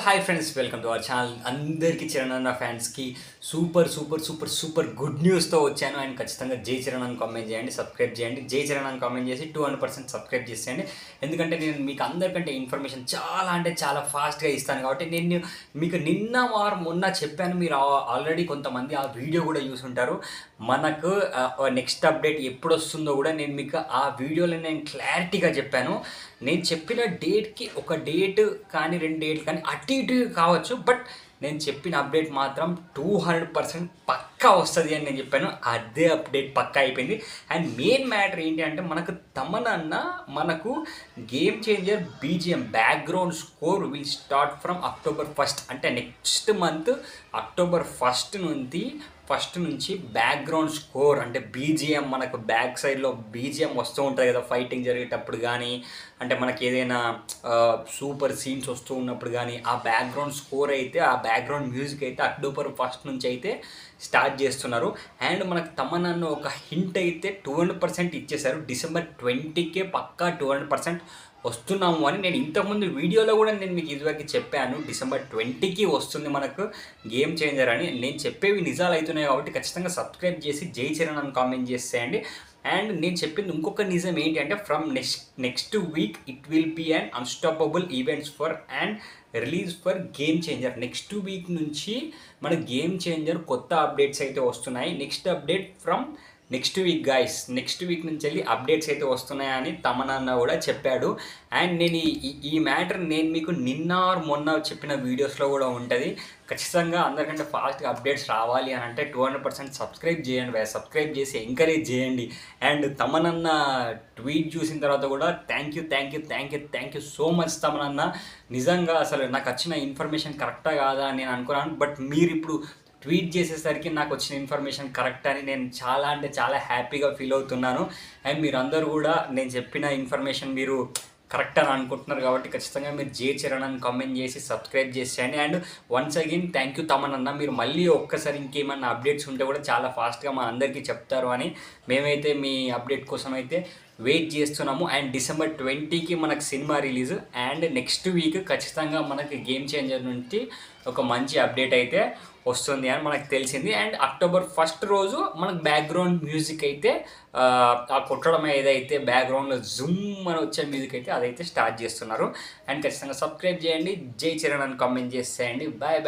Hi friends, welcome to our channel. అందరికీ చరణ్ అన్న ఫ్యాన్స్కి సూపర్ గుడ్ న్యూస్తో వచ్చాను. అండ్ ఖచ్చితంగా జై చరణ్ అని కామెంట్ చేయండి, సబ్స్క్రైబ్ చేయండి. జై చరణ్ అని కామెంట్ చేసి 200% సబ్స్క్రైబ్ చేసేయండి. ఎందుకంటే నేను మీకు అందరికంటే ఇన్ఫర్మేషన్ చాలా ఫాస్ట్గా ఇస్తాను కాబట్టి నేను మీకు నిన్న మొన్న చెప్పాను. మీరు ఆల్రెడీ కొంతమంది ఆ వీడియో కూడా చూసుంటారు. మనకు నెక్స్ట్ అప్డేట్ ఎప్పుడు వస్తుందో కూడా నేను మీకు ఆ వీడియోలో నేను క్లారిటీగా చెప్పాను. నేను చెప్పిన డేట్కి ఒక డేట్ కానీ 2 డేట్లు కానీ అటు ఇటు కావచ్చు, బట్ నేను చెప్పిన అప్డేట్ మాత్రం 200% పక్కా వస్తుంది అని నేను చెప్పాను. అదే అప్డేట్ పక్కా అయిపోయింది. అండ్ మెయిన్ మ్యాటర్ ఏంటి అంటే మనకు game changer BGM background score will start from October 1st, అంటే నెక్స్ట్ మంత్ అక్టోబర్ 1st నుంచి బ్యాక్గ్రౌండ్ స్కోర్ అంటే బీజిఎం, మనకు బ్యాక్ సైడ్లో బీజిఎం వస్తూ ఉంటుంది కదా ఫైటింగ్ జరిగేటప్పుడు కానీ, అంటే మనకి ఏదైనా సూపర్ సీన్స్ వస్తూ ఉన్నప్పుడు కానీ ఆ బ్యాక్గ్రౌండ్ స్కోర్ అయితే, ఆ బ్యాక్గ్రౌండ్ మ్యూజిక్ అయితే అక్టోబర్ 1st నుంచి అయితే స్టార్ట్ చేస్తున్నారు. అండ్ మనకు తమన్నా ఒక హింట్ అయితే 200% ఇచ్చేశారు. డిసెంబర్ 20కే పక్కా 200% వస్తున్నాము అని నేను ఇంతకుముందు వీడియోలో కూడా నేను మీకు ఇదివరకు చెప్పాను. డిసెంబర్ 20కి వస్తుంది మనకు గేమ్ చేంజర్ అని. నేను చెప్పేవి నిజాలు అవుతున్నాయి కాబట్టి ఖచ్చితంగా సబ్స్క్రైబ్ చేసి జై చరణ్ అని కామెంట్ చేసేయండి. అండ్ నేను చెప్పింది ఇంకొక నిజం ఏంటి అంటే from next week it will be un unstoppable events for and release for Game Changer. Next week నుంచి మన గేమ్ చేంజర్ కొత్త అప్డేట్స్ అయితే వస్తున్నాయి. Next update from next week guys, next week నుంచి వెళ్ళి అప్డేట్స్ అయితే వస్తున్నాయని తమన్నా కూడా చెప్పాడు. అండ్ నేను ఈ మ్యాటర్ నేను మీకు నిన్న మొన్న చెప్పిన వీడియోస్లో కూడా ఉంటుంది. ఖచ్చితంగా అందరికంటే ఫాస్ట్గా అప్డేట్స్ రావాలి అని అంటే 200% సబ్స్క్రైబ్ చేయండి, సబ్స్క్రైబ్ చేసి ఎంకరేజ్ చేయండి. అండ్ తమన్నా ట్వీట్ చూసిన తర్వాత కూడా thank you so much Tamannaah. నిజంగా అసలు నాకు వచ్చిన ఇన్ఫర్మేషన్ కరెక్టా కాదా అని నేను అనుకున్నాను, బట్ మీరు ఇప్పుడు ట్వీట్ చేసేసరికి నాకు వచ్చిన ఇన్ఫర్మేషన్ కరెక్ట్ అని నేను చాలా హ్యాపీగా ఫీల్ అవుతున్నాను. అండ్ మీరందరూ కూడా నేను చెప్పిన ఇన్ఫర్మేషన్ మీరు కరెక్ట్ అని అనుకుంటున్నారు కాబట్టి ఖచ్చితంగా మీరు జై చరణ్ అని కామెంట్ చేసి సబ్స్క్రైబ్ చేసేయండి. And once again thank you Tamannaah. మీరు మళ్ళీ ఒక్కసారి ఇంకేమన్నా అప్డేట్స్ ఉంటే కూడా చాలా ఫాస్ట్గా మా అందరికీ చెప్తారు అని మేమైతే మీ అప్డేట్ కోసం అయితే వెయిట్ చేస్తున్నాము. అండ్ డిసెంబర్ 20కి మనకు cinema release. And next week ఖచ్చితంగా మనకి గేమ్ చేంజర్ నుంచి ఒక మంచి అప్డేట్ అయితే వస్తుంది అని మనకు తెలిసింది. అండ్ అక్టోబర్ 1st రోజు మనకు బ్యాక్గ్రౌండ్ మ్యూజిక్ అయితే ఆ కొట్టడం ఏదైతే బ్యాక్గ్రౌండ్లో జూమ్ అని వచ్చే మ్యూజిక్ అయితే అదైతే స్టార్ట్ చేస్తున్నారు. అండ్ ఖచ్చితంగా సబ్స్క్రైబ్ చేయండి, జై చరణ్ అని కామెంట్ చేసేయండి. బాయ్.